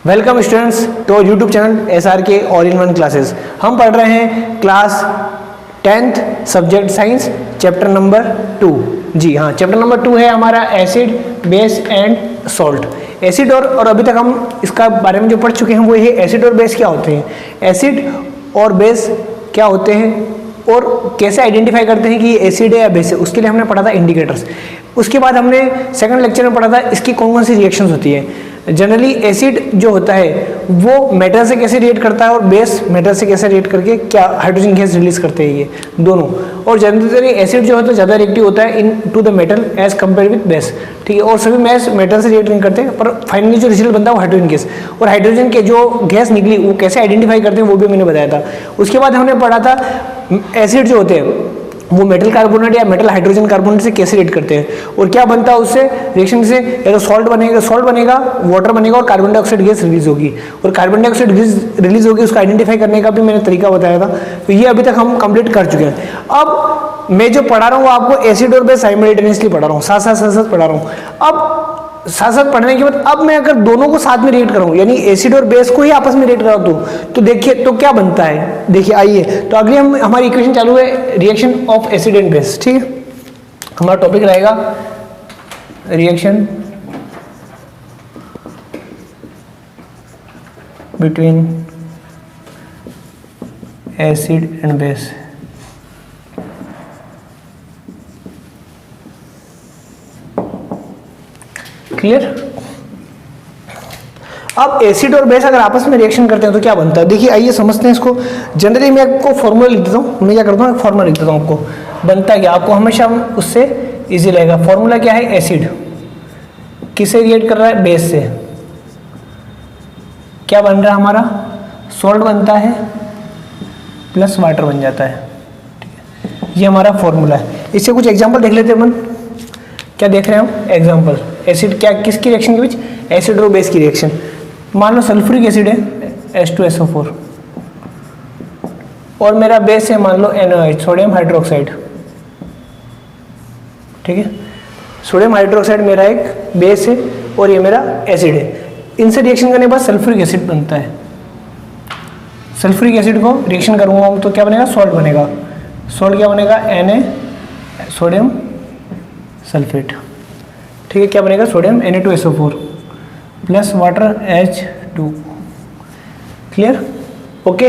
Welcome students to YouTube channel SRK all in one classes. हम पढ़ रहे हैं class 10th subject science chapter number 2। जी हाँ, चैप्टर नंबर 2 है हमारा acid base and salt. Acid और अभी तक हम इसका बारे में जो पढ़ चुके हैं वो ये एसिड और बेस क्या होते हैं, एसिड और बेस क्या होते हैं और कैसे आइडेंटिफाई करते हैं कि ये एसिड है या बेस है। उसके लिए हमने पढ़ा था इंडिकेटर्स। उसके बाद हमने सेकंड लेक्चर में पढ़ा था इसकी कौन कौन सी रिएक्शंस होती है। जनरली एसिड जो होता है वो मेटल से कैसे रिएक्ट करता है और बेस मेटल से कैसे रिएक्ट करके क्या हाइड्रोजन गैस रिलीज करते हैं ये दोनों। और जनरली एसिड जो होता है ज़्यादा रिएक्टिव होता है in to the metal as compare with base, ठीक है। और सभी मैस मेटल से रिएक्ट नहीं करते, पर फाइनली जो रिजल्ट बनता है वो हाइड्रोजन गैस। और हाइड्रोजन के जो गैस निकली वो कैसे आइडेंटिफाई करते हैं वो भी मैंने बताया था। उसके बाद हमने पढ़ा था एसिड जो होते हैं वो मेटल कार्बोनेट या मेटल हाइड्रोजन कार्बोनेट से कैसे रिएक्ट करते हैं और क्या बनता है उससे रिएक्शन से। या तो सॉल्ट बनेगा, वाटर बनेगा और कार्बन डाइऑक्साइड गैस रिलीज होगी। और कार्बन डाइऑक्साइड गैस रिलीज होगी, उसको आइडेंटिफाई करने का भी मैंने तरीका बताया था। तो ये अभी तक हम कंप्लीट कर चुके हैं। अब मैं जो पढ़ा रहा हूँ वो आपको एसिड और बेस साइमल्टेनियसली पढ़ा रहा हूँ, साथ साथ पढ़ा रहा हूँ। अब साथ साथ पढ़ने के बाद अब मैं अगर दोनों को साथ में रिएक्ट करूं, यानी एसिड और बेस को ही आपस में रिएक्ट करा दूं, तो देखिए तो क्या बनता है। देखिए आइए, तो अगली हमारी इक्वेशन चालू है reaction of acid and base, ठीक है। हमारा टॉपिक रहेगा reaction between acid and base. Clear. अब एसिड और बेस अगर आपस में रिएक्शन करते हैं तो क्या बनता है, देखिए आइए समझते हैं इसको। जनरली मैं आपको फॉर्मूला लिख देता हूँ, मैं क्या करता हूँ फॉर्मूला लिख देता हूँ आपको। बनता क्या आपको हमेशा उससे इजी रहेगा। फॉर्मूला क्या है, एसिड किससे रिएक्ट कर रहा है, बेस से। क्या बन रहा है हमारा, सॉल्ट बनता है प्लस वाटर बन जाता है, ठीक है। ये हमारा फॉर्मूला है। इससे कुछ एग्जाम्पल देख लेते हैं अपन। क्या देख रहे हैं हम, एग्जाम्पल। एसिड क्या किसकी रिएक्शन के बीच, एसिड और बेस की रिएक्शन। मान लो सल्फ्यूरिक एसिड है H2SO4 और मेरा बेस है मान लो NaOH सोडियम हाइड्रोक्साइड, ठीक है। सोडियम हाइड्रोक्साइड मेरा एक बेस है और ये मेरा एसिड है। इनसे रिएक्शन करने के बाद सल्फ्यूरिक एसिड बनता है। सल्फ्यूरिक एसिड को रिएक्शन करूंगा तो क्या बनेगा, सॉल्ट बनेगा। सॉल्ट क्या बनेगा, Na सोडियम सल्फेट, ठीक है। क्या बनेगा, sodium Na2SO4 plus water H2। Clear, okay.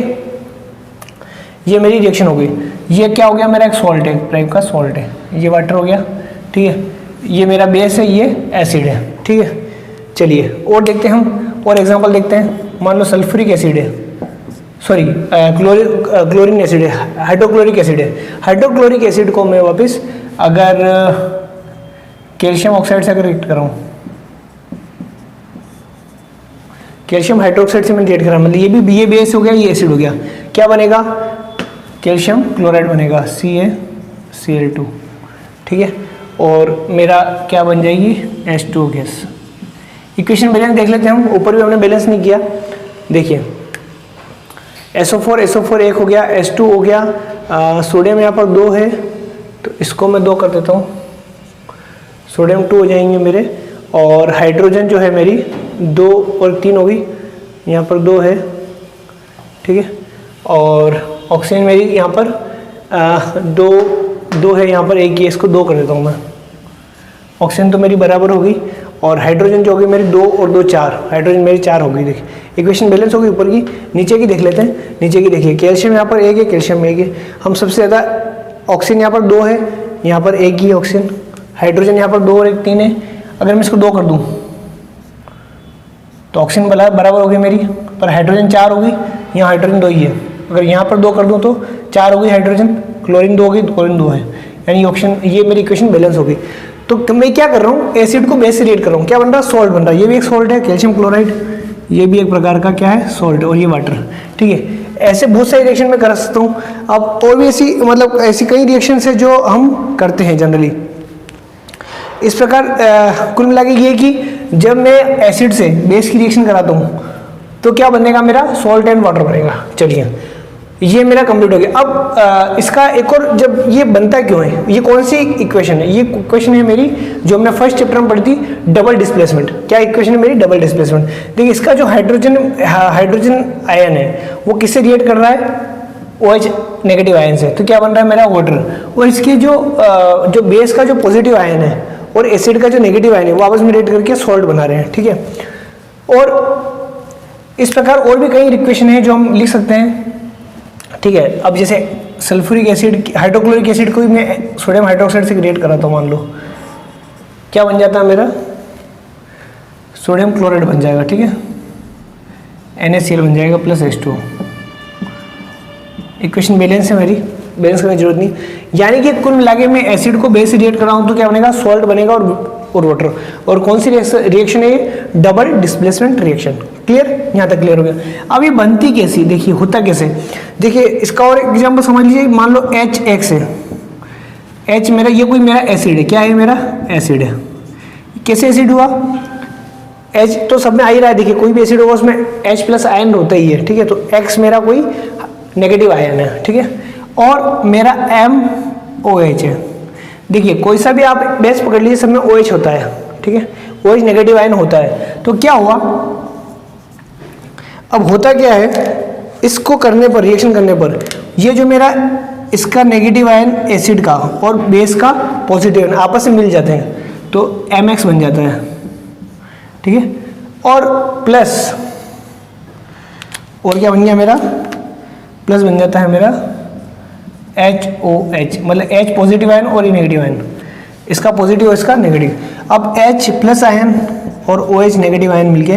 ये मेरी रिएक्शन हो गई। ये क्या हो गया, मेरा एक सॉल्ट है, एक टाइप का सॉल्ट है। ये वाटर हो गया, ठीक है। ये मेरा बेस है, ये एसिड है, ठीक है। चलिए और देखते हैं हम, और एग्जांपल देखते हैं। मान लो सल्फ्यूरिक एसिड है, सॉरी क्लोरीन एसिड है, हाइड्रोक्लोरिक एसिड है। हाइड्रोक्लोरिक एसिड को मैं वापस अगर कैल्शियम ऑक्साइड से अगर रिएक्ट कराऊं, कैल्शियम हाइड्रोक्साइड से मैंने रिएक्ट करा, मतलब ये बेस हो गया, ये एसिड हो गया। क्या बनेगा, कैल्शियम क्लोराइड बनेगा CaCl2, ठीक है। और मेरा क्या बन जाएगी, H2O गैस। इक्वेशन बैलेंस देख लेते हैं हम, ऊपर भी हमने बैलेंस नहीं किया। देखिए SO4 एक हो गया, H2 हो गया, सोडियम यहाँ पर 2 है तो इसको मैं 2 कर देता हूँ, सोडियम 2 हो जाएंगे मेरे। और हाइड्रोजन जो है मेरी 2 और 3 होगी, यहाँ पर 2 है, ठीक है। और ऑक्सीजन मेरी यहाँ पर 2 है, यहाँ पर 1 है, इसको 2 कर देता हूँ मैं। ऑक्सीजन तो मेरी बराबर होगी। और हाइड्रोजन जो होगी मेरी 2 और 2 4, हाइड्रोजन मेरी 4 होगी। देखिए इक्वेशन बैलेंस होगी ऊपर की। नीचे की देख लेते हैं। नीचे की देखिए, कैल्शियम यहाँ पर 1 है, कैल्शियम 1 है। हम सबसे ज़्यादा ऑक्सीजन यहाँ पर 2 है, यहाँ पर 1 ही ऑक्सीजन। हाइड्रोजन यहाँ पर 2 और 1 3 है। अगर मैं इसको 2 कर दूँ तो ऑक्सीजन बराबर होगी मेरी, पर हाइड्रोजन 4 होगी, यहाँ हाइड्रोजन 2 ही है। अगर यहाँ पर 2 कर दूँ तो 4 होगी हाइड्रोजन, क्लोरीन 2 होगी, क्लोरीन 2 है, यानी ऑप्शन ये मेरी इक्वेशन बैलेंस होगी। तो मैं क्या कर रहा हूँ, एसिड को बेस से रिएक्ट कर रहा हूँ। क्या बन रहा है, सॉल्ट बन रहा है। ये भी एक सॉल्ट है, कैल्शियम क्लोराइड, ये भी एक प्रकार का क्या है, सॉल्ट, और ये वाटर, ठीक है। ऐसे बहुत सारी रिएक्शन में कर सकता हूँ। अब और भी ऐसी मतलब ऐसी कई रिएक्शन है जो हम करते हैं जनरली। इस प्रकार कुल मिला के ये कि जब मैं एसिड से बेस की रिएक्शन कराता हूँ तो क्या बनेगा, मेरा सॉल्ट एंड वाटर बनेगा। चलिए ये मेरा कंप्लीट हो गया। अब इसका एक और, जब ये बनता क्यों है, ये कौन सी इक्वेशन है, ये इक्वेशन है मेरी जो हमने फर्स्ट चैप्टर में पढ़ी थी, डबल डिस्प्लेसमेंट। क्या इक्वेशन है मेरी, डबल डिस्प्लेसमेंट। देखिए इसका जो हाइड्रोजन आयन है वो किससे रिएक्ट कर रहा है, OH नेगेटिव आयन से, तो क्या बन रहा है मेरा वाटर। और इसके जो बेस का जो पॉजिटिव आयन है और एसिड का जो नेगेटिव आयन है वो आपस में रिएक्ट करके सॉल्ट बना रहे हैं, ठीक है। और इस प्रकार और भी कई इक्वेशन है जो हम लिख सकते हैं, ठीक है। अब जैसे सल्फ्यूरिक एसिड, हाइड्रोक्लोरिक एसिड को भी मैं सोडियम हाइड्रोक्साइड से क्रिएट कराता हूँ, मान लो क्या बन जाता है मेरा, सोडियम क्लोराइड बन जाएगा, ठीक है, NaCl बन जाएगा प्लस H2O। इक्वेशन बैलेंस है मेरी, बैलेंस करने की जरूरत नहीं। यानी कि कुल मिला के मैं एसिड को बेस से रिएक्ट कर रहा हूँ तो क्या बनेगा, सॉल्ट बनेगा और वाटर। और कौन सी रिएक्शन है ये, डबल डिस्प्लेसमेंट रिएक्शन। क्लियर, यहाँ तक क्लियर हो गया। अब ये बनती कैसी, देखिए होता कैसे, देखिए इसका और एग्जांपल समझ लीजिए, मान लो HX है, H मेरा, ये कोई मेरा एसिड है, क्या है मेरा, एसिड है। कैसे एसिड हुआ, H तो सब में आ ही रहा है, देखिए कोई भी एसिड होगा उसमें H प्लस आयन होता ही है, ठीक है। तो X मेरा कोई नेगेटिव आयन है, ठीक है, और मेरा MOH है। देखिए कोई सा भी आप बेस पकड़ लीजिए, सब में OH होता है, ठीक है, OH नेगेटिव आयन होता है। तो क्या हुआ, अब होता क्या है, इसको करने पर, रिएक्शन करने पर, ये जो मेरा इसका नेगेटिव आयन एसिड का और बेस का पॉजिटिव आयन आपस में मिल जाते हैं तो MX बन जाता है, ठीक है। और प्लस, और क्या बन गया मेरा, प्लस बन जाता है मेरा HOH, मतलब H पॉजिटिव आयन और ये नेगेटिव आयन, इसका पॉजिटिव और इसका नेगेटिव। अब H प्लस आयन और OH नेगेटिव आयन मिलके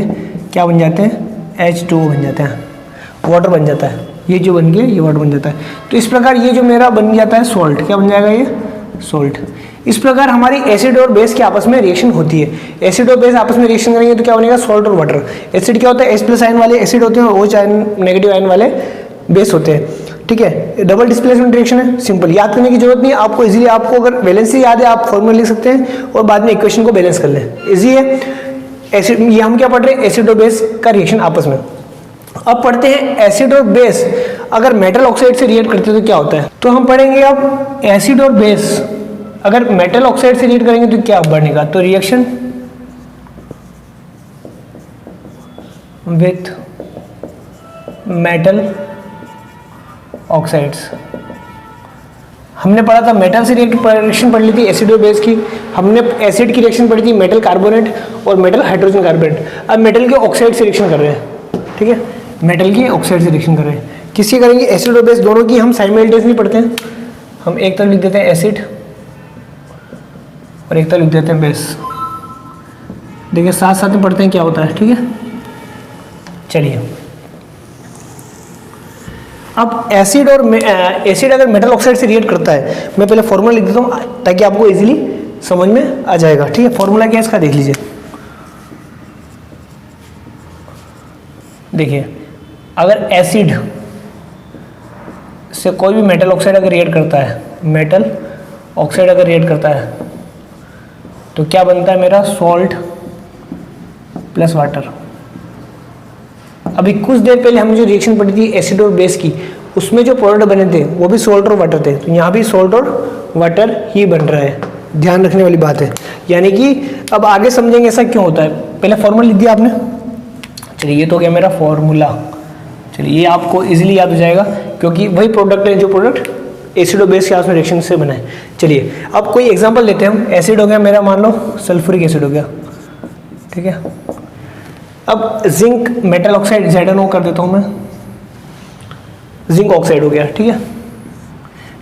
क्या बन जाते हैं, H2O बन जाते हैं, वाटर बन जाता है। ये जो बन गया ये वाटर बन जाता है। तो इस प्रकार ये जो मेरा बन जाता है सॉल्ट, क्या बन जाएगा ये, सॉल्ट। इस प्रकार हमारी एसिड और बेस की आपस में रिएक्शन होती है। एसिड और बेस आपस में रिएक्शन करेंगे तो क्या बनेगा, सॉल्ट और वाटर। एसिड क्या होता है, H प्लस आयन वाले एसिड होते हैं और OH आयन नेगेटिव आयन वाले बेस होते हैं, ठीक है। डबल डिस्प्लेसमेंट रिएक्शन है, सिंपल, याद करने की जरूरत नहीं है आपको। इजीली आपको अगर बैलेंस ही याद है आप फॉर्मूला लिख सकते हैं और बाद में इक्वेशन को बैलेंस कर लें, इजी है। एसिड, ये हम क्या पढ़ रहे हैं, एसिड और बेस का रिएक्शन आपस में। अब पढ़ते हैं एसिड और बेस अगर मेटल ऑक्साइड से रिएक्ट करते हैं तो क्या होता है। तो हम पढ़ेंगे अब एसिड और बेस अगर मेटल ऑक्साइड से रिएक्ट करेंगे तो क्या बनेगा। तो रिएक्शन विथ मेटल ऑक्साइड्स, हमने पढ़ा था मेटल से रिएक्शन पढ़ ली थी एसिड और बेस की। हमने एसिड की रिएक्शन पढ़ी थी मेटल कार्बोनेट और मेटल हाइड्रोजन कार्बोनेट। अब मेटल के ऑक्साइड से रिएक्शन कर रहे हैं, ठीक है, मेटल की ऑक्साइड से रिएक्शन कर रहे हैं। किसकी करेंगे, एसिड और बेस दोनों की हम साइमल्टेनियसली पढ़ते हैं। हम एक तरफ लिख देते हैं एसिड और एक तरफ लिख देते हैं बेस। देखिए साथ साथ में पढ़ते हैं क्या होता है, ठीक है। चलिए अब एसिड और एसिड अगर मेटल ऑक्साइड से रिएक्ट करता है, मैं पहले फॉर्मूला लिख देता हूँ ताकि आपको इजीली समझ में आ जाएगा, ठीक है। फॉर्मूला क्या है इसका देख लीजिए। देखिए अगर एसिड से कोई भी मेटल ऑक्साइड अगर रिएक्ट करता है, मेटल ऑक्साइड अगर रिएक्ट करता है तो क्या बनता है मेरा, सॉल्ट प्लस वाटर। अभी कुछ देर पहले हमने जो रिएक्शन पढ़ी थी एसिड और बेस की, उसमें जो प्रोडक्ट बने थे वो भी सॉल्ट और वाटर थे। तो यहाँ भी सॉल्ट और वाटर ही बन रहा है, ध्यान रखने वाली बात है। यानी कि अब आगे समझेंगे ऐसा क्यों होता है। पहले फॉर्मूला लिख दिया आपने, चलिए ये तो हो गया मेरा फॉर्मूला। चलिए ये आपको इजीली याद हो जाएगा क्योंकि वही प्रोडक्ट है जो प्रोडक्ट एसिड और बेस के आपस में रिएक्शन से बना है। चलिए अब कोई एग्जांपल लेते हैं हम। एसिड हो गया मेरा, मान लो सल्फ्यूरिक एसिड हो गया, ठीक है। अब जिंक मेटल ऑक्साइड ZnO कर देता हूँ मैं, जिंक ऑक्साइड हो गया, ठीक है।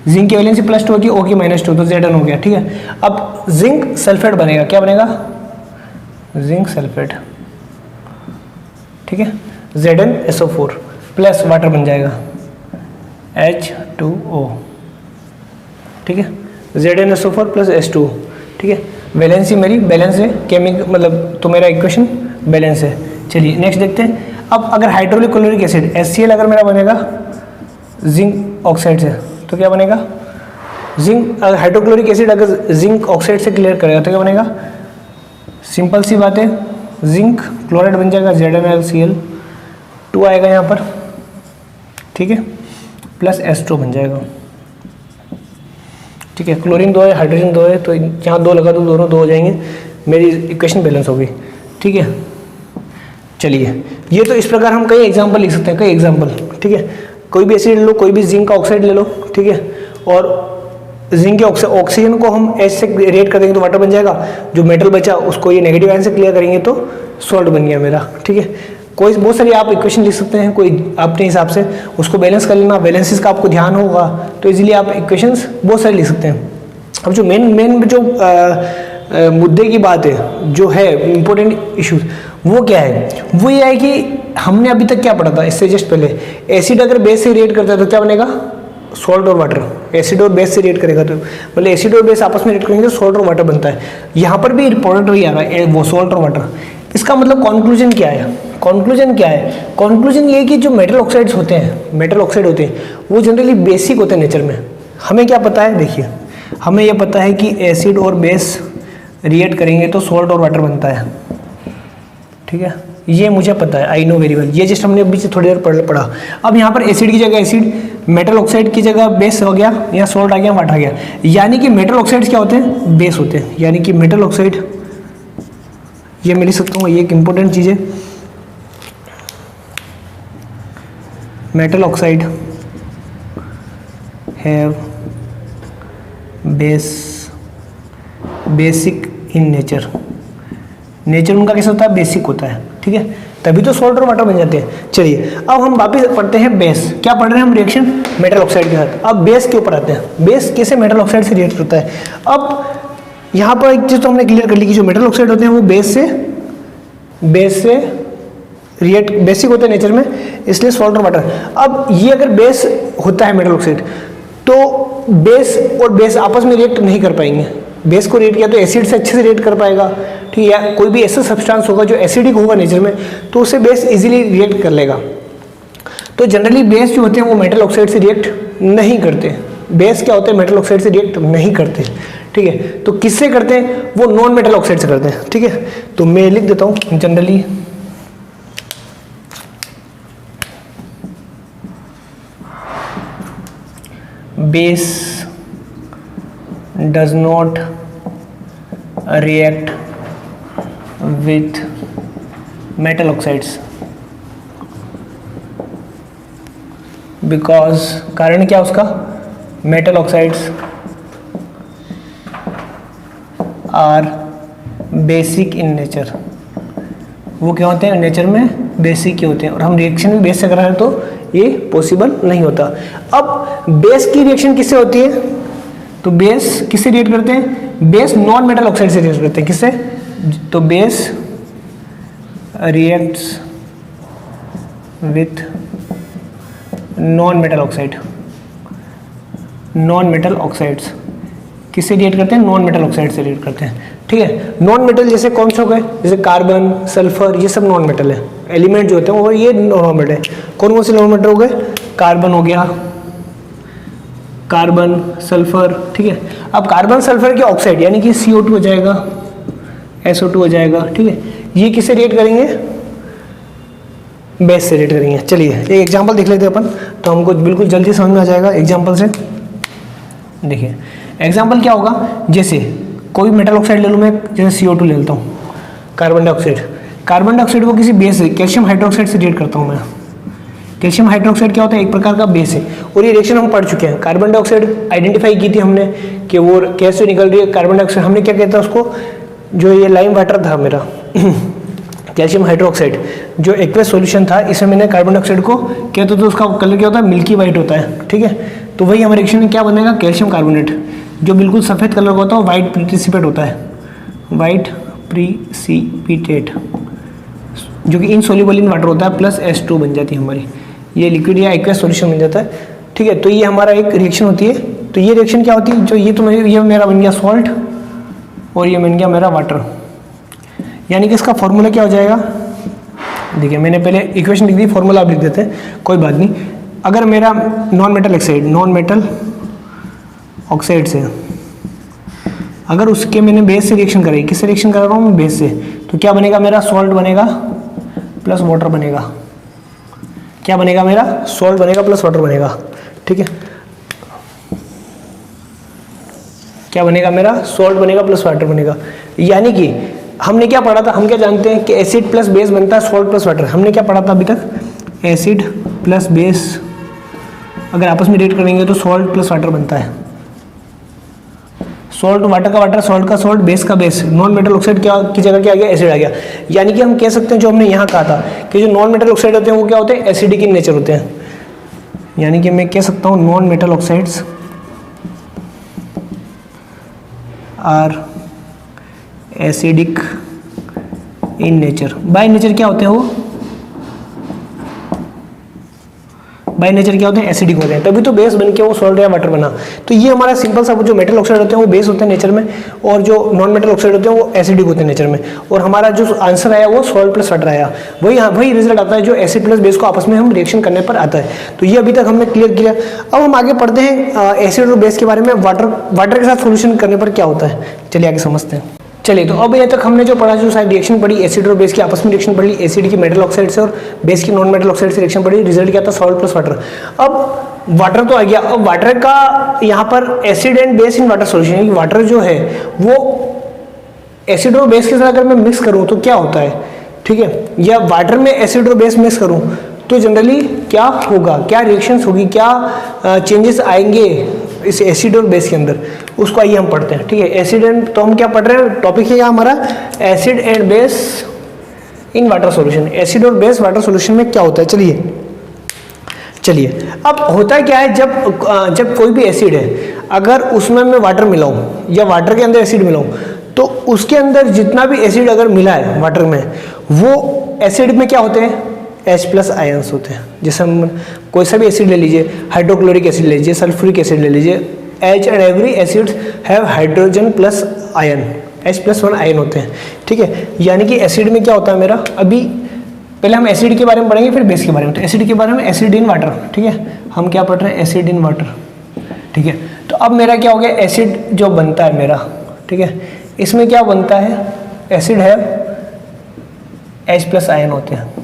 जिंक की वैलेंसी +2 होती है, O की -2, तो Zn हो गया, ठीक है। अब जिंक सल्फेट बनेगा, क्या बनेगा, जिंक सल्फेट, ठीक है। ZnSO4 प्लस वाटर बन जाएगा H2O, ठीक है। ZnSO4 प्लस H2O, ठीक है। वैलेंसी मेरी बैलेंस है, केमिकल मतलब तो मेरा इक्वेशन बैलेंस है। चलिए नेक्स्ट देखते हैं। अब अगर हाइड्रोलिक क्लोरिक एसिड HCl अगर मेरा बनेगा जिंक ऑक्साइड से तो क्या बनेगा, जिंक हाइड्रोक्लोरिक एसिड अगर जिंक ऑक्साइड से क्लियर करेगा तो क्या बनेगा, सिंपल सी बात है, जिंक क्लोराइड बन जाएगा, ZnCl2 आएगा यहाँ पर, ठीक है। प्लस H2 बन जाएगा। ठीक है, क्लोरीन 2 है, हाइड्रोजन 2 है, तो यहाँ 2 लगा दो, दोनों 2 हो जाएंगे, मेरी इक्वेशन बैलेंस होगी। ठीक है, चलिए ये तो इस प्रकार हम कई एग्जाम्पल लिख सकते हैं, कई एग्जाम्पल। ठीक है, कोई भी एसिड ले लो, कोई भी जिंक का ऑक्साइड ले लो। ठीक है, और जिंक के ऑक्सीजन को हम H से रिएक्ट कर देंगे तो वाटर बन जाएगा, जो मेटल बचा उसको ये नेगेटिव आयन से क्लियर करेंगे तो सॉल्ट बन गया मेरा। ठीक है, कोई बहुत सारी आप इक्वेशन लिख सकते हैं, कोई अपने हिसाब से उसको बैलेंस कर लेना, बैलेंसेस का आपको ध्यान होगा तो इजीली आप इक्वेशंस बहुत सारी लिख सकते हैं। अब जो मेन जो मुद्दे की बात है, जो है इम्पोर्टेंट इश्यूज, वो क्या है? वो ये है कि हमने अभी तक क्या पढ़ा था इससे जस्ट पहले, एसिड अगर बेस से रिएक्ट करता है तो क्या बनेगा? सॉल्ट और वाटर। एसिड और बेस से रिएक्ट करेगा तो मतलब एसिड और बेस आपस में रिएक्ट करेंगे तो सॉल्ट और वाटर बनता है। यहाँ पर भी इंपॉर्टेंट वही आ रहा है, वो सॉल्ट और वाटर। इसका मतलब कॉन्क्लूजन क्या है? कॉन्क्लूजन क्या है? कॉन्क्लूजन ये कि जो मेटल ऑक्साइड्स होते हैं, मेटल ऑक्साइड होते हैं, वो जनरली बेसिक होते हैं नेचर में। हमें क्या पता है? देखिए, हमें ये पता है कि एसिड और बेस रिएक्ट करेंगे तो सॉल्ट और वाटर बनता है। ठीक है, ये मुझे पता है, आई नो वेरी वेल। ये जस्ट हमने अभी से थोड़ी देर पढ़ा। अब यहाँ पर एसिड की जगह एसिड, मेटल ऑक्साइड की जगह बेस हो गया, या सॉल्ट आ गया, वाटर आ गया। यानी कि मेटल ऑक्साइड्स क्या होते हैं? बेस होते हैं। यानी कि मेटल ऑक्साइड, ये मैं लिख सकता हूँ, ये एक इंपॉर्टेंट चीज़ है। Metal oxide have basic in nature. Nature उनका कैसा होता है? बेसिक होता है। ठीक है, तभी तो सॉल्ट और वाटर बन जाते हैं। चलिए अब हम वापस पढ़ते हैं बेस। क्या पढ़ रहे हैं हम? रिएक्शन मेटल ऑक्साइड के साथ। अब बेस के ऊपर आते हैं, बेस कैसे मेटल ऑक्साइड से रिएक्ट करता है। अब यहाँ पर एक चीज़ तो हमने क्लियर कर ली कि जो मेटल ऑक्साइड होते हैं वो बेस से रिएक्ट, बेसिक होते हैं नेचर में, इसलिए सॉल्ट और वाटर। अब ये अगर बेस होता है मेटल ऑक्साइड, तो बेस और बेस आपस में रिएक्ट नहीं कर पाएंगे। बेस को रिएक्ट किया तो एसिड से अच्छे से रिएक्ट कर पाएगा। ठीक है, कोई भी ऐसा सब्सटेंस होगा जो एसिडिक होगा नेचर में, तो उससे बेस इजीली रिएक्ट कर लेगा। तो जनरली बेस जो होते हैं वो मेटल ऑक्साइड से रिएक्ट नहीं करते। बेस क्या होते हैं? मेटल ऑक्साइड से रिएक्ट नहीं करते। ठीक है, तो किससे करते हैं? वो नॉन मेटल ऑक्साइड से करते हैं। ठीक है, तो मैं लिख देता हूँ generally base does not react with metal oxides because कारण क्या उसका? metal oxides are basic in nature। वो क्या होते हैं? नेचर में बेसिक के होते हैं, और हम रिएक्शन भी बेस से कर रहे हैं तो ये पॉसिबल नहीं होता। अब बेस की रिएक्शन किससे होती है? तो बेस किससे रिएक्ट करते हैं? बेस नॉन मेटल ऑक्साइड से रिएक्ट करते हैं। किससे? तो base reacts with non metal oxide. Non metal oxides किससे रिएक्ट करते हैं? नॉन मेटल ऑक्साइड से रिएक्ट करते हैं। ठीक है, नॉन मेटल जैसे कौन से हो गए? जैसे कार्बन, सल्फर, ये सब नॉन मेटल है। एलिमेंट जो होते हैं वो ये नॉन मेटल है। कौन से नॉन मेटल हो गए? कार्बन हो गया, कार्बन, सल्फर। ठीक है, अब कार्बन सल्फर के ऑक्साइड यानी कि CO2 हो जाएगा, SO2 हो जाएगा। ठीक है, ये किससे रिएक्ट करेंगे? बेस से रिएक्ट करेंगे। चलिए एक एग्जांपल देख लेते हैं अपन, तो हमको बिल्कुल जल्दी समझ में आ जाएगा एग्जांपल से। देखिए एग्जांपल क्या होगा, जैसे कोई मेटल ऑक्साइड ले लूँ मैं, जैसे CO2 ले लेता हूँ, कार्बन डाइऑक्साइड। कार्बन डाइऑक्साइड को किसी बेस से, कैल्शियम हाइड्रोक्साइड से रिएक्ट करता हूँ मैं। कैल्शियम हाइड्रोक्साइड क्या होता है? एक प्रकार का बेस है, और ये रिएक्शन हम पढ़ चुके हैं। कार्बन डाइऑक्साइड आइडेंटिफाई की थी हमने कि वो कैसे निकल रही है। कार्बन डाइऑक्साइड हमने क्या कहता है उसको, जो ये लाइम वाटर था मेरा कैल्शियम हाइड्रोक्साइड जो एक्वेस सॉल्यूशन था, इसमें मैंने कार्बन डाइऑक्साइड को कहते तो उसका कलर क्या होता है? मिल्की वाइट होता है। ठीक है, तो वही हमारे रिएक्शन में क्या बनेगा? कैल्शियम कार्बोनेट, जो बिल्कुल सफ़ेद कलर का होता है, वाइट प्रिसिपिटेट होता है, वाइट प्रिसिपिटेट, जो कि इनसोल्यूबल इन वाटर होता है, प्लस H2 बन जाती है हमारी, ये लिक्विड या एक्वेस सॉल्यूशन बन जाता है। ठीक है, तो ये हमारा एक रिएक्शन होती है। तो ये रिएक्शन क्या होती है? जो ये मेरा बन गया सॉल्ट, और ये बन गया मेरा वाटर। यानी कि इसका फॉर्मूला क्या हो जाएगा? देखिए मैंने पहले इक्वेशन लिख दी, फॉर्मूला आप लिख देते हैं, कोई बात नहीं। अगर मेरा नॉन मेटल ऑक्साइड से, अगर उसके मैंने बेस से रिएक्शन कराई, किससे रिएक्शन करा रहा हूँ मैं? बेस से, तो क्या बनेगा मेरा? सॉल्ट बनेगा प्लस वाटर बनेगा। क्या बनेगा मेरा? सॉल्ट बनेगा प्लस वाटर बनेगा। ठीक है, क्या बनेगा मेरा, सॉल्ट बनेगा प्लस वाटर बनेगा। यानी कि हमने क्या पढ़ा था, हम क्या जानते हैं कि एसिड प्लस बेस बनता है सॉल्ट प्लस वाटर। हमने क्या पढ़ा था अभी तक, एसिड प्लस बेस अगर आपस में रिएक्ट करेंगे तो सॉल्ट प्लस वाटर बनता है। सॉल्ट वाटर का वाटर, सॉल्ट का सॉल्ट, बेस का बेस, नॉन मेटल ऑक्साइड क्या की जगह क्या आ गया, एसिड आ गया। यानी कि हम कह सकते हैं जो हमने यहाँ कहा था कि जो नॉन मेटल ऑक्साइड होते हैं वो क्या होते हैं, एसिडिक इन नेचर होते हैं। यानी कि मैं कह सकता हूँ non metal oxides are acidic in nature. By nature क्या होते हैं वो, बाय नेचर क्या होते हैं, एसिडिक होते हैं, तभी तो बेस बन के वो सॉल्ट या वाटर बना। तो ये हमारा सिंपल सा, जो मेटल ऑक्साइड होते हैं वो बेस होते हैं नेचर में, और जो नॉन मेटल ऑक्साइड होते हैं वो एसिडिक होते हैं नेचर में। और हमारा जो आंसर आया वो सॉल्ट प्लस वाटर आया, वही रिजल्ट आता है जो एसिड प्लस बेस को आपस में हम रिएक्शन करने पर आता है। तो ये अभी तक हमने क्लियर किया। अब हम आगे पढ़ते हैं एसिड और बेस के बारे में, वाटर के साथ सोल्यूशन करने पर क्या होता है। चलिए आगे समझते हैं। चलिए, तो अब यहाँ तक हमने जो पढ़ा, जो सारी रिएक्शन पढ़ी, एसिड और बेस की आपस में रिएक्शन पढ़ी, एसिड की मेटल ऑक्साइड से और बेस की नॉन मेटल ऑक्साइड से रिएक्शन पढ़ी, रिजल्ट क्या था, सॉल्ट प्लस वाटर। अब वाटर तो आ गया। अब वाटर का यहाँ पर acid and base in water solution, water जो है वो एसिड और बेस के साथ अगर मैं मिक्स करूँ तो क्या होता है, ठीक है, या वाटर में एसिड और बेस मिक्स करूँ तो जनरली क्या होगा, क्या रिएक्शंस होगी, क्या चेंजेस आएंगे इस एसिड और बेस के अंदर, उसको आइए हम पढ़ते हैं। ठीक है, एसिड एंड, तो हम क्या पढ़ रहे हैं, टॉपिक है हमारा acid and base in water solution. Acid और बेस वाटर सॉल्यूशन में क्या होता है, चलिए अब होता क्या है, जब कोई भी एसिड है अगर उसमें मैं वाटर मिलाऊं या वाटर के अंदर एसिड मिलाऊं तो उसके अंदर जितना भी एसिड अगर मिला है वाटर में, वो एसिड में क्या होते हैं, H प्लस आयन्स होते हैं। जैसे हम कोई सा भी एसिड ले लीजिए, हाइड्रोक्लोरिक एसिड ले लीजिए, सल्फ्यूरिक एसिड ले लीजिए, H and every acid have hydrogen plus ion, H+1 ion होते हैं। ठीक है, यानी कि एसिड में क्या होता है मेरा, अभी पहले हम एसिड के बारे में पढ़ेंगे फिर बेस के बारे में। तो एसिड के बारे में, एसिड इन वाटर, ठीक है, हम क्या पढ़ रहे हैं, एसिड इन वाटर। ठीक है, तो अब मेरा क्या हो गया, एसिड जो बनता है मेरा, ठीक है, इसमें क्या बनता है, एसिड है H प्लस आयन होते हैं।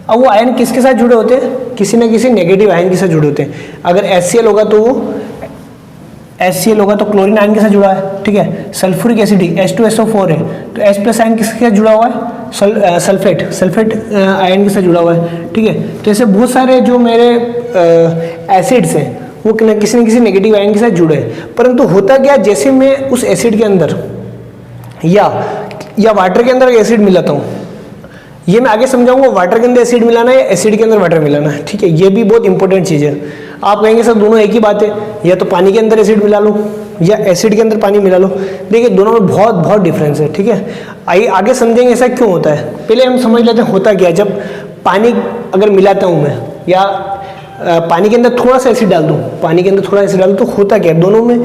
अब वो आयन किसके साथ जुड़े होते हैं, किसी न किसी नेगेटिव आयन के साथ जुड़े होते हैं। अगर HCl होगा तो वो HCl होगा तो क्लोरीन आयन के साथ जुड़ा है। ठीक है, सल्फ्यूरिक एसिड H2SO4 है तो H प्लस आयन किसके साथ जुड़ा हुआ है, सल्फेट आयन के साथ जुड़ा हुआ है। ठीक है, तो ऐसे बहुत सारे जो मेरे एसिड्स हैं वो किसी न किसी नेगेटिव आयन के साथ जुड़े हैं। परंतु होता क्या, जैसे मैं उस एसिड के अंदर या वाटर के अंदर एसिड मिलाता हूँ, ये मैं आगे समझाऊंगा, वाटर के अंदर एसिड मिलाना है या एसिड के अंदर वाटर मिलाना है। ठीक है, ये भी बहुत इंपॉर्टेंट चीज़ है। आप कहेंगे सर दोनों एक ही बात है, या तो पानी के अंदर एसिड मिला लो या एसिड के अंदर पानी मिला लो। देखिए दोनों में बहुत बहुत डिफरेंस है। ठीक है, आइए आगे समझेंगे ऐसा क्यों होता है। पहले हम समझ लेते हैं होता क्या, जब पानी अगर मिलाता हूँ मैं या पानी के अंदर थोड़ा सा एसिड डाल दूँ, पानी के अंदर थोड़ा एसिड डाल दूँ, तो होता क्या, दोनों में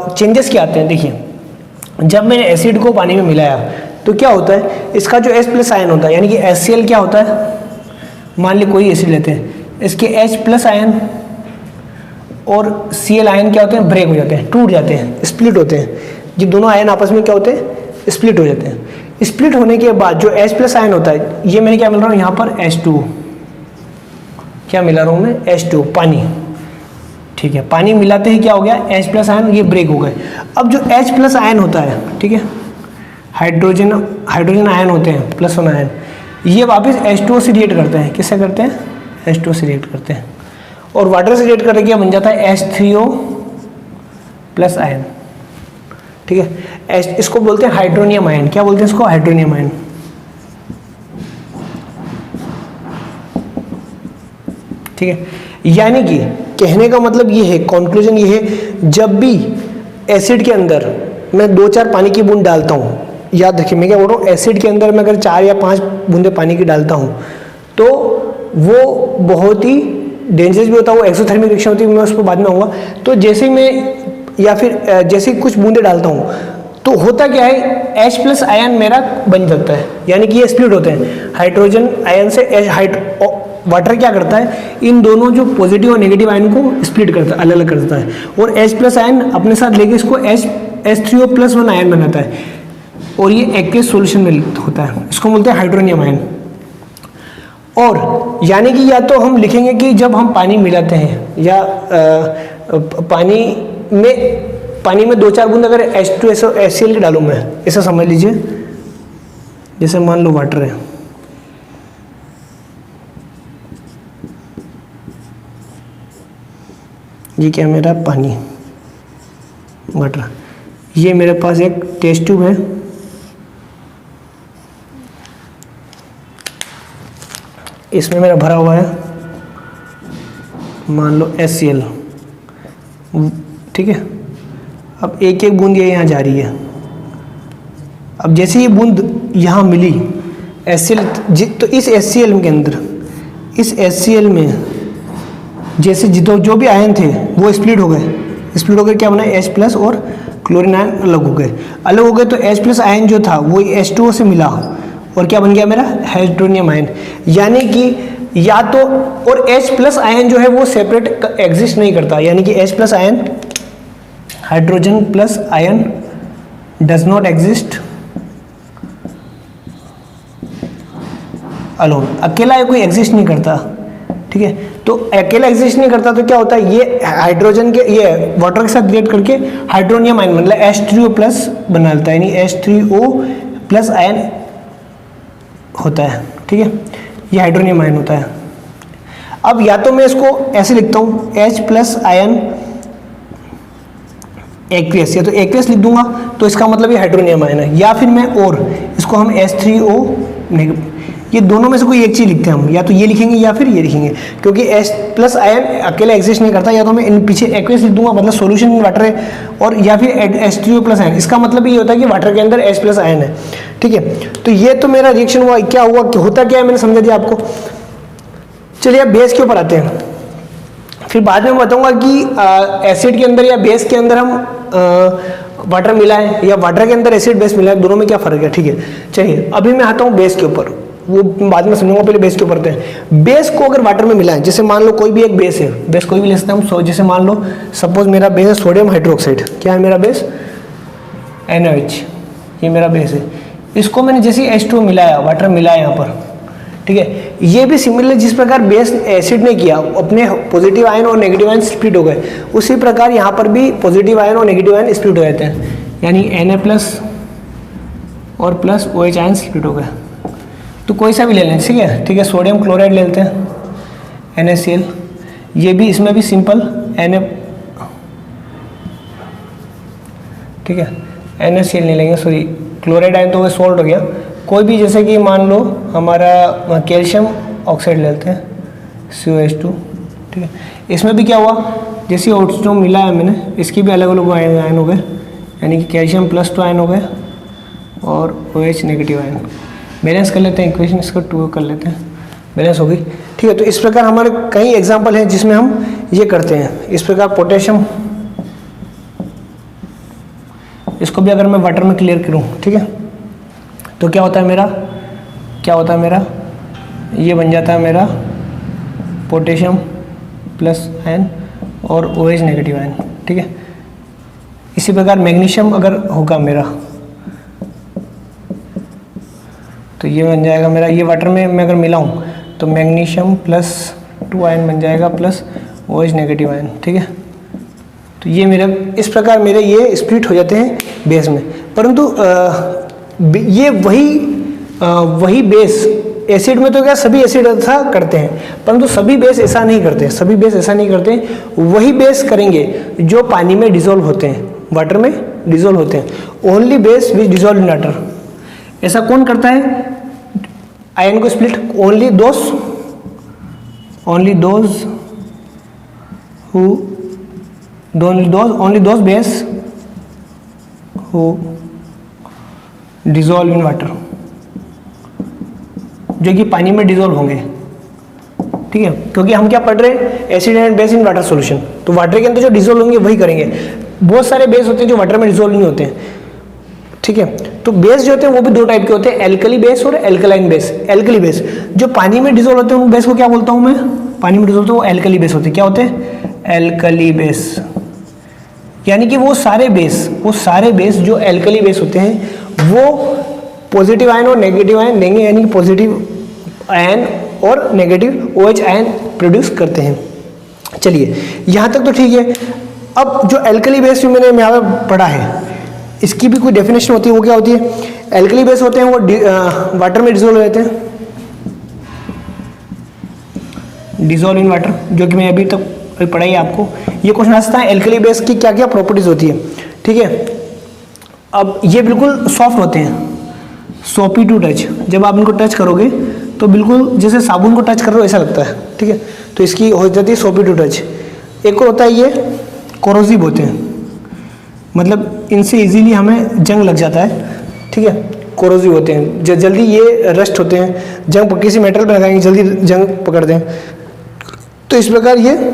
चेंजेस क्या आते हैं। देखिए, जब मैंने एसिड को पानी में मिलाया तो क्या होता है, इसका जो H प्लस आयन होता है, यानी कि HCl क्या होता है, मान ली कोई एसिड लेते हैं, इसके H प्लस आयन और Cl आयन क्या होते हैं, ब्रेक हो जाते हैं, टूट जाते हैं, स्प्लिट होते हैं। ये दोनों आयन आपस में क्या होते हैं, स्प्लिट हो जाते हैं। स्प्लिट होने के बाद जो H प्लस आयन होता है, ये मैंने क्या मिल रहा हूँ यहाँ पर H2, क्या मिला रहा हूँ मैं, H2 पानी। ठीक है, पानी मिलाते ही क्या हो गया, H प्लस आयन ये ब्रेक हो गए। अब जो H प्लस आयन होता है, ठीक है, हाइड्रोजन आयन होते हैं +1 आयन, ये वापस H2O से रिएक्ट करते हैं। किससे करते हैं, H2O से रिएक्ट करते हैं, और वाटर से रिएक्ट करके क्या बन जाता है, H3O प्लस आयन। ठीक है, इसको बोलते हैं हाइड्रोनियम आयन। क्या बोलते हैं इसको, हाइड्रोनियम आयन। ठीक है, यानी कि कहने का मतलब ये है, कंक्लूजन ये है, जब भी एसिड के अंदर मैं 2-4 पानी की बूंद डालता हूँ, याद रखिए मैं क्या बोल रहा हूँ, एसिड के अंदर मैं अगर 4 या 5 बूंदे पानी की डालता हूँ तो वो बहुत ही डेंजरस भी होता है, वो एक्सोथर्मिक रिएक्शन होती है, मैं उस पर बाद में आऊँगा। तो जैसे मैं या फिर जैसे कुछ बूंदे डालता हूँ तो होता क्या है, H प्लस आयन मेरा बन जाता है, यानी कि ये स्प्लिट होते हैं। हाइड्रोजन आयन से वाटर क्या करता है, इन दोनों जो पॉजिटिव और नेगेटिव आयन को स्प्लिट करता है, अलग अलग करता है, और H प्लस आयन अपने साथ लेके इसको H3O प्लस 1 आयन बनाता है, और ये एक्वियस सॉल्यूशन में होता है। इसको बोलते हैं हाइड्रोनियम आयन। और यानी कि या तो हम लिखेंगे कि जब हम पानी मिलाते हैं या पानी में 2-4 बूंद अगर H2SO डालूँ मैं, ऐसा समझ लीजिए, जैसे मान लो वाटर है, ये क्या है मेरा पानी, वाटर, ये मेरे पास एक टेस्ट ट्यूब है, इसमें मेरा भरा हुआ है मान लो HCl, ठीक है। अब एक एक बूंद ये यहाँ जा रही है। अब जैसे ये बूंद यहाँ मिली HCl, तो इस HCl के अंदर, इस HCl में जैसे जो भी आयन थे वो स्प्लिट हो गए, क्या बना, H+ और क्लोरीन आयन अलग हो गए। तो H+ आयन जो था वो H2O से मिला और क्या बन गया मेरा, हाइड्रोनियम आयन। यानी कि या तो, और H+ आयन जो है वो सेपरेट एग्जिस्ट नहीं करता, यानी कि H+ ion, hydrogen plus ion does not exist alone, अकेला कोई एग्जिस्ट नहीं करता, ठीक है। तो अकेला एग्जिस्ट नहीं करता तो क्या होता है, ये हाइड्रोजन के, ये वाटर के साथ रिएक्ट करके हाइड्रोनियम आयन मतलब H3O+ बना लेता है, यानी H3O+ आयन होता है, ठीक है, ये हाइड्रोनियम आयन होता है। अब या तो मैं इसको ऐसे लिखता हूँ H+ आयन एक्वियस, या तो एक्वियस लिख दूंगा तो इसका मतलब ये हाइड्रोनियम आयन है, या फिर मैं और इसको हम H3O, ये दोनों में से कोई एक चीज लिखते हैं हम, या तो ये लिखेंगे या फिर ये लिखेंगे, क्योंकि H+ आयन अकेले एग्जिस्ट नहीं करता। या तो मैं इन पीछे एक्वियस लिख दूंगा मतलब सॉल्यूशन इन वाटर है, और या फिर H3O+ आयन, इसका मतलब ये होता है कि वाटर के अंदर H+ आयन है, ठीक है। तो ये तो मेरा रिएक्शन हुआ, क्या हुआ, होता क्या है मैंने समझा दिया आपको। चलिए अब बेस के ऊपर आते हैं, फिर बाद में बताऊंगा कि एसिड के अंदर या बेस के अंदर हम वाटर मिला है या वाटर के अंदर एसिड बेस मिला है, दोनों में क्या फर्क है, ठीक है। चलिए अभी मैं आता हूँ बेस के ऊपर, वो बाद में समझूंगा, पहले बेस के ऊपर आते हैं। बेस को अगर वाटर में मिला है, जैसे मान लो कोई भी एक बेस है, बेस कोई भी ले सकते हैं हम, जैसे मान लो सपोज मेरा बेस है सोडियम हाइड्रोक्साइड, क्या है मेरा बेस, NaOH, ये मेरा बेस है। इसको मैंने जैसे H2O मिलाया, वाटर मिलाया यहाँ पर, ठीक है। ये भी सिमिलर, जिस प्रकार बेस एसिड ने किया, अपने पॉजिटिव आयन और नेगेटिव आयन स्प्लिट हो गए, उसी प्रकार यहाँ पर भी पॉजिटिव आयन और नेगेटिव आयन स्प्लिट हो जाते हैं, यानी Na+ और प्लस OH आयन स्प्लिट हो गए। तो कोई सा भी ले लें, ठीक है, सोडियम क्लोराइड ले लेते हैं NaCl, ये भी, इसमें भी सिंपल Na, ठीक है, NaCl नहीं लेंगे, सॉरी क्लोराइड आयन तो वो सॉल्ट हो गया। कोई भी, जैसे कि मान लो हमारा कैल्शियम ऑक्साइड ले लेते हैं COH2, ठीक है। इसमें भी क्या हुआ, जैसे H2O मिला है मैंने, इसकी भी अलग अलग आयन हो गए, यानी कि कैल्शियम +2 आयन हो गए और OH नेगेटिव आयन। बैलेंस कर लेते हैं इक्वेशन, इसको 2 कर लेते हैं, बैलेंस हो गई, ठीक है। तो इस प्रकार हमारे कई एग्जाम्पल हैं जिसमें हम ये करते हैं। इस प्रकार पोटेशियम, इसको भी अगर मैं वाटर में क्लियर करूं, ठीक है, तो क्या होता है मेरा, ये बन जाता है मेरा पोटेशियम प्लस आयन और OH नेगेटिव आयन, ठीक है। इसी प्रकार मैग्नीशियम अगर होगा मेरा, तो ये बन जाएगा मेरा, ये वाटर में मैं अगर मिलाऊं तो मैग्नीशियम +2 आयन बन जाएगा प्लस OH नेगेटिव आयन, ठीक है। तो ये मेरा, इस प्रकार मेरे ये स्प्लिट हो जाते हैं बेस में। परंतु ये वही बेस एसिड में तो क्या सभी एसिड ऐसा करते हैं, परंतु सभी बेस ऐसा नहीं करते, वही बेस करेंगे जो पानी में डिसॉल्व होते हैं, वाटर में डिसॉल्व होते हैं। Only base which dissolve in water, ऐसा कौन करता है आयन को split, only those base who dissolve in water, जो कि पानी में डिसॉल्व होंगे, ठीक है। क्योंकि हम क्या पढ़ रहे हैं, acid and base in water solution, तो वाटर के अंदर जो डिसॉल्व होंगे वही करेंगे। बहुत सारे बेस होते हैं जो वाटर में डिसॉल्व नहीं होते हैं, ठीक है। तो बेस जो होते हैं वो भी 2 टाइप के होते हैं, एल्कली बेस और एल्कलाइन बेस। एल्कली बेस जो पानी में डिसॉल्व होते हैं उन बेस को क्या बोलता हूँ मैं, पानी में डिसॉल्व होते हैं वो एल्कली बेस होते हैं। क्या होते हैं, एल्कली बेस, यानी कि वो सारे बेस जो एल्कली बेस होते हैं वो पॉजिटिव आयन और नेगेटिव आयन देंगे, यानी कि पॉजिटिव आयन और नेगेटिव OH आयन प्रोड्यूस करते हैं। चलिए यहाँ तक तो ठीक है। अब जो एल्कली बेस जो मैंने यहाँ पे पढ़ा है, इसकी भी कोई डेफिनेशन होती है। वो क्या होती है? एल्कली बेस होते हैं वो वाटर में डिजोल्व हो जाते हैं, डिजोल्व इन वाटर, जो कि मैं अभी तक पढ़ाई है आपको। ये क्वेश्चन आ सकता है एल्कली बेस की क्या क्या प्रॉपर्टीज होती है, ठीक है। अब ये बिल्कुल सॉफ्ट होते हैं, सोपी टू टच। जब आप इनको टच करोगे तो बिल्कुल जैसे साबुन को टच कर रहे हो ऐसा लगता है, ठीक है। तो इसकी हो जाती है सोपी टू टच। एक और होता है ये कोरोसिव होते हैं, मतलब इनसे इजीली हमें जंग लग जाता है, ठीक है। कोरोसिव होते हैं, जल्दी ये रस्ट होते हैं, जंग किसी मेटल पर लगाएंगे जल्दी जंग पकड़ते हैं। तो इस प्रकार ये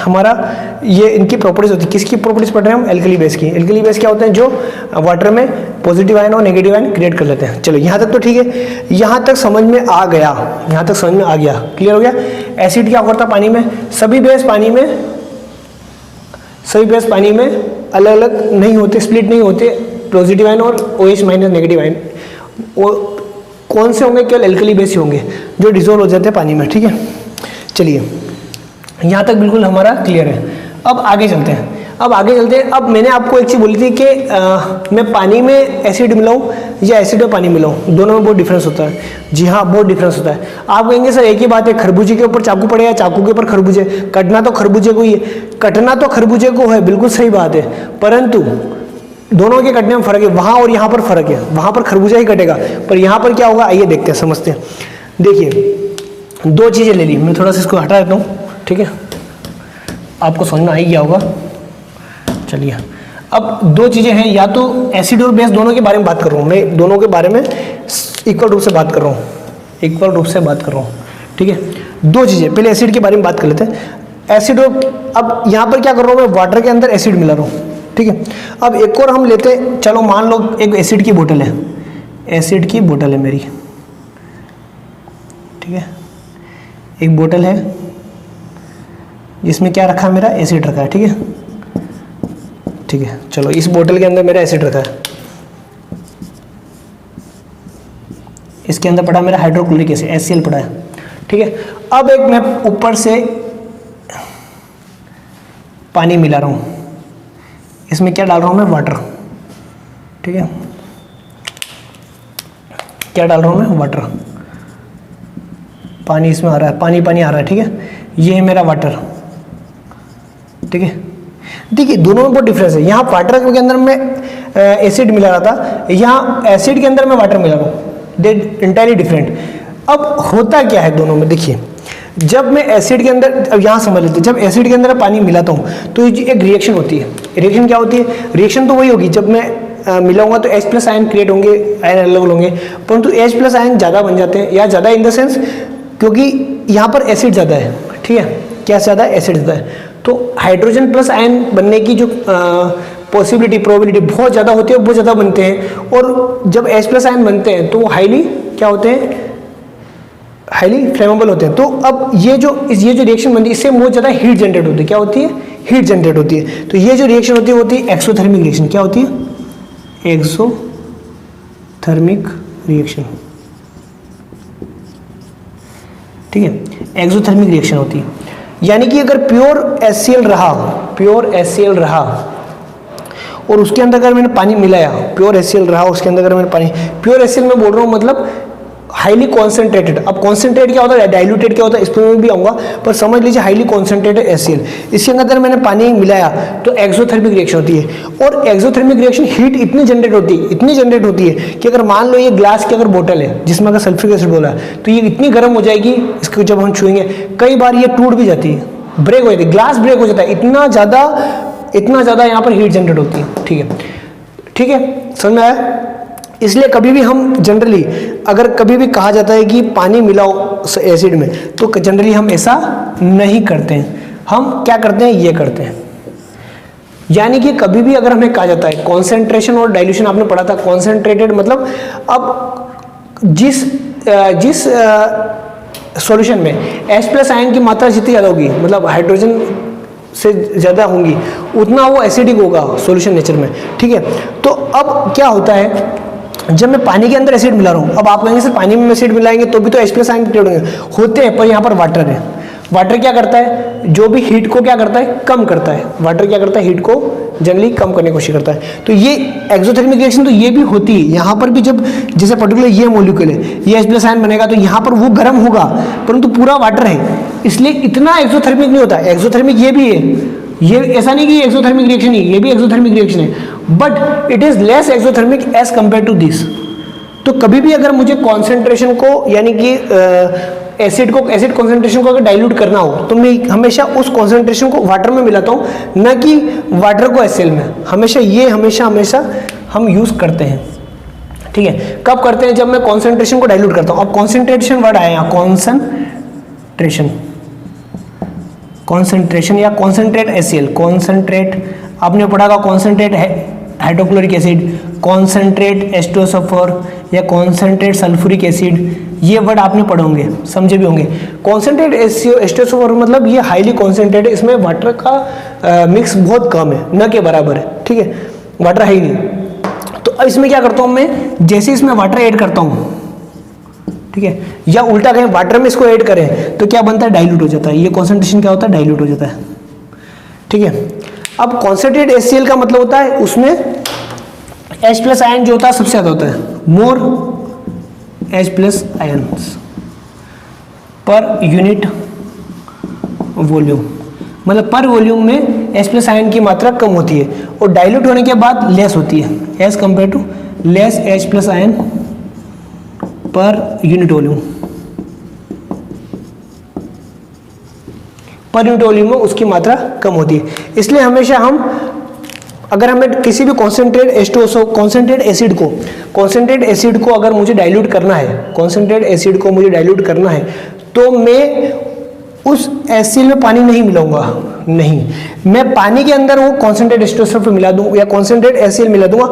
हमारा ये इनकी प्रॉपर्टीज होती है। किसकी प्रॉपर्टीज पढ़ रहे हैं हम? एल्कली बेस की। एल्कली बेस क्या होते हैं? जो वाटर में पॉजिटिव आयन और नेगेटिव आयन क्रिएट कर लेते हैं। चलो यहाँ तक तो ठीक है, यहाँ तक समझ में आ गया, यहाँ तक समझ में आ गया, क्लियर हो गया। एसिड क्या करता है पानी में? सभी बेस पानी में अलग अलग नहीं होते, स्प्लिट नहीं होते, पॉजिटिव आयन और OH माइनस नेगेटिव आयन। वो कौन से होंगे? केवल एल्कली बेस ही होंगे जो डिजोल्व हो जाते हैं पानी में, ठीक है। चलिए यहाँ तक बिल्कुल हमारा क्लियर है। अब आगे चलते हैं। अब मैंने आपको एक चीज़ बोली थी कि मैं पानी में एसिड मिलाऊं या एसिड में पानी मिलाऊं, दोनों में बहुत डिफरेंस होता है। जी हाँ, बहुत डिफरेंस होता है। आप कहेंगे सर एक ही बात है, खरबूजे के ऊपर चाकू पड़े या चाकू के ऊपर खरबूजे, कटना तो खरबूजे को ही है। कटना तो खरबूजे को है, बिल्कुल सही बात है, परंतु दोनों के कटने में फर्क है। वहाँ और यहाँ पर फर्क है, वहाँ पर खरबूजा ही कटेगा, पर यहाँ पर क्या होगा आइए देखते हैं, समझते हैं। देखिए दो चीज़ें ले ली, मैं थोड़ा सा इसको हटा देता हूँ, ठीक है, आपको समझ में आ ही गया होगा। चलिए अब दो चीज़ें हैं, या तो एसिड और बेस दोनों के बारे में बात कर रहा हूँ मैं, दोनों के बारे में इक्वल रूप से बात कर रहा हूँ, ठीक है। दो चीज़ें, पहले एसिड के बारे में बात कर लेते हैं। एसिड और अब यहाँ पर क्या कर रहा हूँ मैं, वाटर के अंदर एसिड मिला रहा हूँ, ठीक है। अब एक और हम लेते हैं, चलो मान लो एक एसिड की बोतल है, एसिड की बोतल है मेरी, ठीक है। एक बोतल है जिसमें क्या रखा है, मेरा एसिड रखा है, ठीक है, ठीक है। चलो इस बोतल के अंदर मेरा एसिड रखा है, इसके अंदर पड़ा मेरा हाइड्रोक्लोरिक एसिड HCl पड़ा है, ठीक है। अब एक मैं ऊपर से पानी मिला रहा हूँ, इसमें क्या डाल रहा हूँ मैं, वाटर, ठीक है। क्या डाल रहा हूँ मैं, वाटर, पानी इसमें आ रहा है, पानी आ रहा है, ठीक है। ये है मेरा वाटर, ठीक है। देखिए दोनों में बहुत डिफरेंस है। यहाँ वाटर के अंदर मैं एसिड मिला रहा था, यहाँ एसिड के अंदर मैं वाटर मिला रहा हूँ, दे इंटायरली डिफरेंट। अब होता क्या है दोनों में, देखिए जब मैं एसिड के अंदर, अब यहाँ समझ लेते हैं, जब एसिड के अंदर पानी मिलाता हूँ तो एक रिएक्शन होती है। रिएक्शन क्या होती है? रिएक्शन तो वही होगी, जब मैं मिलाऊंगा तो H+ आयन क्रिएट होंगे, आयन अलग अलग होंगे, परंतु H+ आयन ज़्यादा बन जाते हैं, या ज़्यादा इन द सेंस क्योंकि यहाँ पर एसिड ज़्यादा है, ठीक है। क्या ज़्यादा है? एसिड ज़्यादा है, तो हाइड्रोजन प्लस आयन बनने की जो पॉसिबिलिटी, प्रोबेबिलिटी बहुत ज़्यादा होती है, बहुत ज़्यादा बनते हैं। और जब H+ आयन बनते हैं तो वो हाईली क्या होते हैं, हाईली फ्लेमेबल होते हैं। तो अब ये जो रिएक्शन बनती है, इससे बहुत ज़्यादा हीट जनरेट होती है। क्या होती है? हीट जनरेट होती है। तो ये जो रिएक्शन होती है एक्सोथर्मिक रिएक्शन। क्या होती है? एक्सोथर्मिक रिएक्शन, ठीक है, एक्सोथर्मिक रिएक्शन होती है। यानी कि अगर प्योर HCl रहा और उसके अंदर अगर मैंने पानी मिलाया, प्योर HCl रहा उसके अंदर अगर मैंने पानी, प्योर HCl में बोल रहा हूँ मतलब हाईली कॉन्सेंट्रेटेड। अब कॉन्सेंट्रेट क्या होता है, डाइल्यूटेड क्या होता है, इस पर भी आऊँगा, पर समझ लीजिए हाईली कॉन्सेंट्रेटेड HCl, इसके अंदर मैंने पानी मिलाया तो एक्सोथर्मिक रिएक्शन होती है। और एक्सोथर्मिक रिएक्शन हीट इतनी जनरेट होती है कि अगर मान लो ये ग्लास की अगर बोतल है जिसमें अगर सल्फ्यूरिक एसिड बोला है, तो ये इतनी गर्म हो जाएगी, इसको जब हम छुएंगे कई बार ये टूट भी जाती है, ब्रेक हो जाती है, ग्लास ब्रेक हो जाता है, इतना ज़्यादा यहाँ पर हीट जनरेट होती है, ठीक है, समझ में आया। इसलिए कभी भी हम जनरली, अगर कभी भी कहा जाता है कि पानी मिलाओ एसिड में, तो जनरली हम ऐसा नहीं करते हैं। हम क्या करते हैं, ये करते हैं। यानी कि कभी भी अगर हमें कहा जाता है कॉन्सेंट्रेशन और डाइल्यूशन, आपने पढ़ा था, कॉन्सेंट्रेटेड मतलब अब जिस सॉल्यूशन में H+ आयन की मात्रा जितनी ज़्यादा होगी, मतलब हाइड्रोजन से ज़्यादा होंगी, उतना वो एसिडिक होगा सॉल्यूशन नेचर में, ठीक है। तो अब क्या होता है, जब मैं पानी के अंदर एसिड मिला रहा हूँ, अब आप कहेंगे सर पानी में एसिड मिलाएंगे तो भी तो H+ आयन क्रिएट होंगे, होते हैं, पर यहाँ पर वाटर है। वाटर क्या करता है, जो भी हीट को क्या करता है, कम करता है। वाटर क्या करता है, हीट को जनरली कम करने की कोशिश करता है। तो ये एक्सोथर्मिक रिएक्शन तो ये भी होती है। यहाँ पर भी जब जैसे पर्टिकुलर ये मॉलिक्यूल है, ये H+ आयन बनेगा तो यहाँ पर वो गर्म होगा, परंतु पूरा वाटर है, इसलिए इतना एक्सोथर्मिक नहीं होता। एक्सोथर्मिक ये भी है, ये ऐसा नहीं कि ये एक्सोथर्मिक रिएक्शन है, ये भी एक्सोथर्मिक रिएक्शन है, but it is less exothermic as compare to this. तो कभी भी अगर मुझे कॉन्सेंट्रेशन को यानी कि एसिड कॉन्सेंट्रेशन को अगर डाइल्यूट करना हो तो मैं हमेशा उस कॉन्सेंट्रेशन को वाटर में मिलाता हूँ, न कि वाटर को HCl में। हमेशा हम यूज करते हैं, ठीक है। कब करते हैं, जब मैं कॉन्सेंट्रेशन को डाइल्यूट करता हूँ। अब कॉन्सेंट्रेशन वर्ड आया यहाँ, कॉन्सेंट्रेशन या कॉन्सेंट्रेट HCl, कॉन्सेंट्रेट आपने पढ़ा होगा, concentrate hydrochloric acid, concentrate H2SO4 या कॉन्सेंट्रेट सल्फ्यूरिक एसिड, ये वर्ड आपने पढ़े होंगे, समझे भी होंगे। कॉन्सेंट्रेट H2SO4 मतलब ये हाईली कॉन्सेंट्रेट है, इसमें वाटर का मिक्स बहुत कम है, न के बराबर है, ठीक है, वाटर है ही नहीं। तो अब इसमें क्या करता हूँ मैं, जैसे इसमें वाटर ऐड करता हूँ, ठीक है, या उल्टा कहें वाटर में इसको ऐड करें तो क्या बनता है, डाइल्यूट हो जाता है। ये कॉन्सेंट्रेशन क्या होता है, डाइल्यूट हो जाता है, ठीक है। अब कॉन्सेंट्रेट HCl का मतलब होता है उसमें H+ आयन जो होता है सबसे ज्यादा होता है, मोर H+ आयन्स पर यूनिट वॉल्यूम, मतलब पर वॉल्यूम में H+ आयन की मात्रा कम होती है और डाइल्यूट होने के बाद लेस होती है as compare to less H+ ion per unit volume. Per unit volume में उसकी मात्रा कम होती है। इसलिए हमेशा हम अगर हमें किसी भी कॉन्सेंट्रेट H2SO कॉन्सेंट्रेट एसिड को अगर मुझे डाइल्यूट करना है, कॉन्सेंट्रेट एसिड को मुझे डाइल्यूट करना है, तो मैं उस HCl में पानी नहीं मिलाऊंगा, नहीं, मैं पानी के अंदर वो कॉन्सेंट्रेट H2SO4 मिला दूं या कॉन्सेंट्रेट HCl मिला दूंगा,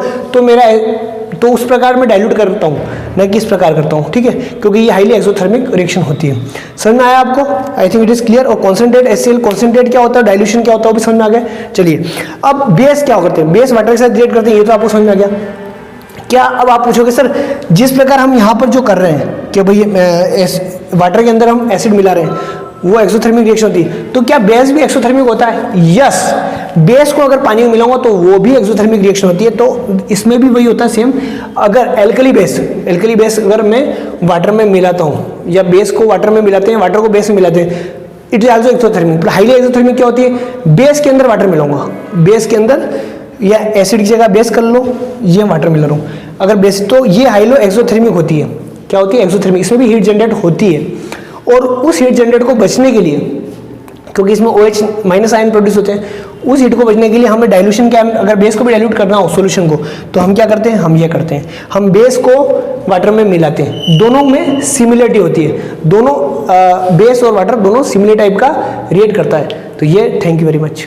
तो उस प्रकार में डाइल्यूट करता हूँ, न कि इस प्रकार करता हूँ, ठीक है, क्योंकि ये हाईली एक्सोथर्मिक रिएक्शन होती है। समझ में आया आपको? I think it is clear. और कॉन्सेंट्रेट HCl, कॉन्सेंट्रेट क्या होता है, डाइल्यूशन क्या होता है, वो भी समझ में आ गया। चलिए अब बेस क्या करते हैं, बेस वाटर के साथ रिएक्ट करते हैं, ये तो आपको समझ में आ गया। क्या अब आप पूछोगे सर जिस प्रकार हम यहाँ पर जो कर रहे हैं कि भाई वाटर के अंदर हम एसिड मिला रहे हैं वो एक्सोथर्मिक रिएक्शन होती है, तो क्या बेस भी एक्सोथर्मिक होता है? यस, बेस को अगर पानी में मिलाऊंगा तो वो भी एक्सोथर्मिक रिएक्शन होती है। तो इसमें भी वही होता है सेम। अगर एल्कली बेस अगर मैं वाटर में मिलाता हूँ या बेस को वाटर में मिलाते हैं, वाटर को बेस में मिलाते हैं, it is also exothermic. Highly exothermic क्या होती है, बेस के अंदर वाटर मिलाऊंगा, बेस के अंदर या एसिड की जगह बेस कर लो, ये वाटर मिला रहा हूँ अगर बेस, तो ये हाईलो एक्सोथर्मिक होती है। क्या होती है, एक्सोथर्मिक। इसमें भी हीट जनरेट होती है और उस हीट जनरेट को बचने के लिए, क्योंकि इसमें OH- आयन प्रोड्यूस होते हैं, उस हीट को बचने के लिए हमें डाइल्यूशन क्या, अगर बेस को भी डाइल्यूट करना हो सॉल्यूशन को, तो हम क्या करते हैं, हम ये करते हैं, हम बेस को वाटर में मिलाते हैं। दोनों में सिमिलरिटी होती है, दोनों बेस और वाटर दोनों सिमिलर टाइप का रिएक्ट करता है। तो ये थैंक यू वेरी मच।